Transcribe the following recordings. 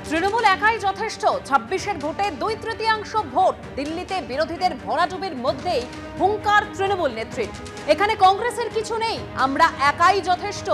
তৃণমূল একাই যথেষ্ট। 26-এর ভোটে 2/3 ভোট। দিল্লিতে বিরোধীদের ভরাডুবির মধ্যেই হুঙ্কার তৃণমূল নেত্রীর। এখানে কংগ্রেসের কিছু নেই, আমরা একাই যথেষ্ট।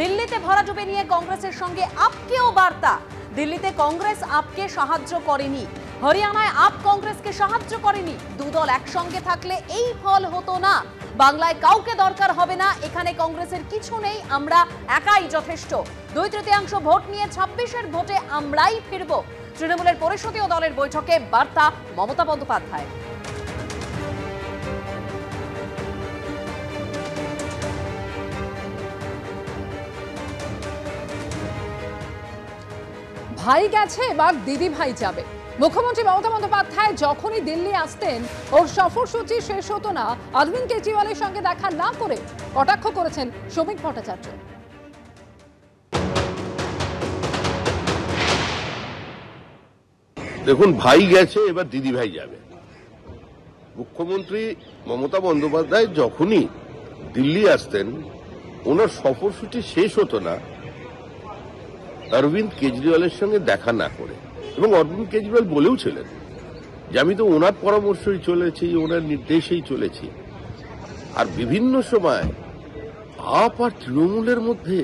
দিল্লিতে ভরাডুবি নিয়ে কংগ্রেসের সঙ্গে আপকেও বার্তা। দিল্লিতে কংগ্রেস আপকে সাহায্য করেনি, হরিয়ানায় আপ কংগ্রেসকে সাহায্য করেনি। দুদল একসঙ্গে থাকলে এই ফল হতো না। বাংলায় কাউকে দরকার হবে না, এখানে কংগ্রেসের কিছু নেই, আমরা একাই যথেষ্ট। 2/3 ভোট নিয়ে 26-এর ভোটে আমরাই ফিরব। তৃণমূলের পরিষদীয় দলের বৈঠকে বার্তা মমতা বন্দ্যোপাধ্যায়। ভাই গেছে, এবার দিদি ভাই যাবে। মুখ্যমন্ত্রী মমতা বন্দ্যোপাধ্যায় যখনই দিল্লি আসতেন, ওর সফরসূচি শেষ হতো না অরবিন্দ কেজরিওয়ালের সঙ্গে দেখা না করে। কটাক্ষ করেছেন শ্রমিক ভট্টাচার্য। দেখুন, ভাই গেছে, এবার দিদি ভাই যাবে। মুখ্যমন্ত্রী মমতা বন্দ্যোপাধ্যায় যখনই দিল্লি আসতেন, ওনার সফরসূচি শেষ হতো না অরবিন্দ কেজরিওয়ালের সঙ্গে দেখা না করে। এবং অরবিন্দ কেজরিওয়াল বলেও ছিলেন যে আমি তো ওনার পরামর্শই চলেছি, ওনার নির্দেশেই চলেছি। আর বিভিন্ন সময় আপ আর তৃণমূলের মধ্যে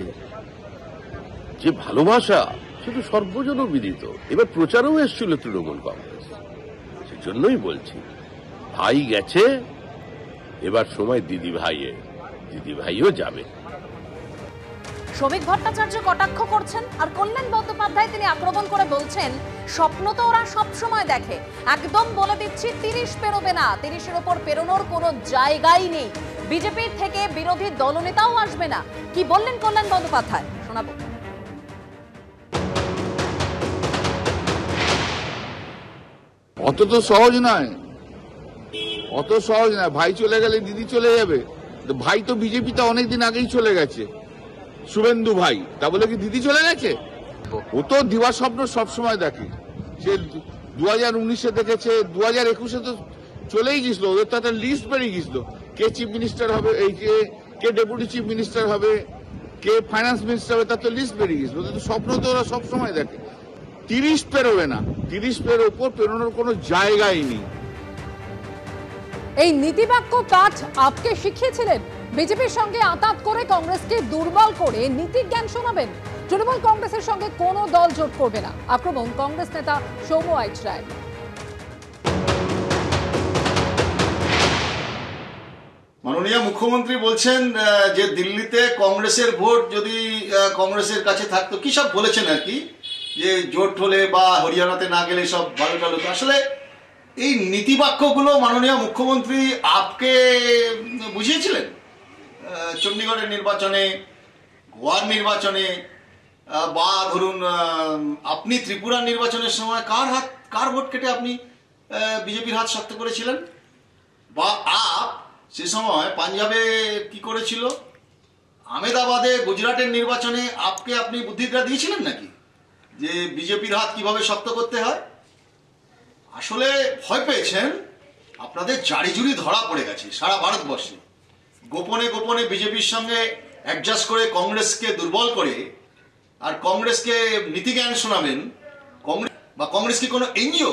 যে ভালোবাসা শুধু সর্বজন বিদিত। এবার প্রচারও এসেছিল তৃণমূল কংগ্রেস। সেজন্যই বলছি, ভাই গেছে, এবার সময় দিদি ভাইও যাবে। শ্রমিক ভট্টাচার্য কটাক্ষ করছেন, আর কল্যাণ বন্দ্যোপাধ্যায় তিনি আক্রমণ করে বলছেন স্বপ্ন তো ওরা সবসময় দেখে। একদম বলে দিচ্ছি, 30 পেরোবে না, 30-এর ওপর পেরোনোর কোনো জায়গাই নেই। বিজেপির থেকে বিরোধী দলনেতাও আসবে না। কি বললেন কল্যাণ বন্দ্যোপাধ্যায়, শোনাবো। অত তো সহজ নয়, অত সহজ নয়। ভাই চলে গেলে দিদি চলে যাবে। ভাই তো বিজেপিতে অনেকদিন আগেই চলে গেছে, শুভেন্দু ভাই। তা বলে কি দিদি চলে গেছে? ও তো দিবা স্বপ্ন সবসময় দেখে। সে 2019-এ দেখেছে, 2021-এ তো চলেই গেছিল। ওদের তো একটা লিস্ট বেরিয়ে গেছিল, কে চিফ মিনিস্টার হবে, এই কে ডেপুটি চিফ মিনিস্টার হবে, কে ফাইন্যান্স মিনিস্টার হবে, তার তো লিস্ট বেরিয়ে গেছিল। ওদের তো স্বপ্ন তো ওরা সবসময় দেখে। 30 পেরোবে না, 30 পের ওপর পেরোনোর কোনো জায়গাই নেই। এই নীতিবাক্য পাঠ আপকে শিখিয়েছিলেন। বিজেপির সঙ্গে আঁতাত করে কংগ্রেসকে দুর্বল করে নীতি জ্ঞান শোনাবেন। তৃণমূল কংগ্রেসের সঙ্গে কোনো দল জোট করবে না, আক্রমণ কংগ্রেস নেতা সৌম্য আইচ রায়। মাননীয় মুখ্যমন্ত্রী বলছেন যে দিল্লিতে কংগ্রেসের ভোট যদি কংগ্রেসের কাছে থাকতো, কি সব বলেছেন আর কি, যে জোট হলে বা হরিয়ানাতে না গেলে সব ভালো টালো। আসলে এই নীতিবাক্যগুলো মাননীয় মুখ্যমন্ত্রী আপকে বুঝিয়েছিলেন চণ্ডীগড়ের নির্বাচনে, গোয়ার নির্বাচনে, বা ধরুন আপনি ত্রিপুরার নির্বাচনের সময় কার ভোট কেটে আপনি বিজেপির হাত শক্ত করেছিলেন? বা আপ সে সময় পাঞ্জাবে কি করেছিল, আহমেদাবাদে, গুজরাটের নির্বাচনে আপকে আপনি বুদ্ধিটা দিয়েছিলেন নাকি যে বিজেপির হাত কিভাবে শক্ত করতে হয়? আসলে ভয় পেয়েছেন, আপনাদের জারিজুরি ধরা পড়ে গেছে সারা ভারতবর্ষে। গোপনে গোপনে বিজেপির সঙ্গে অ্যাডজাস্ট করে কংগ্রেসকে দুর্বল করে, আর কংগ্রেসকে নীতিজ্ঞান শোনাবেন। কংগ্রেস কি কোনো এনজিও?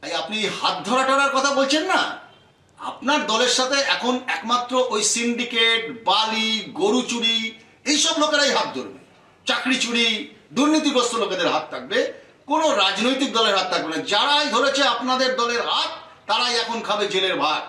আপনি হাত ধরা টরার কথা বলছেন না। আপনার দলের সাথে এখন একমাত্র ওই সিন্ডিকেট, বালি, গরু চুরি, এইসব লোকেরাই হাত ধরবে। চাকরি চুরি, দুর্নীতিগ্রস্ত লোকেদের হাত থাকবে, কোনো রাজনৈতিক দলের হাত থাকবে না। যারাই ধরেছে আপনাদের দলের হাত, তারাই এখন খাবে জেলের ভাত।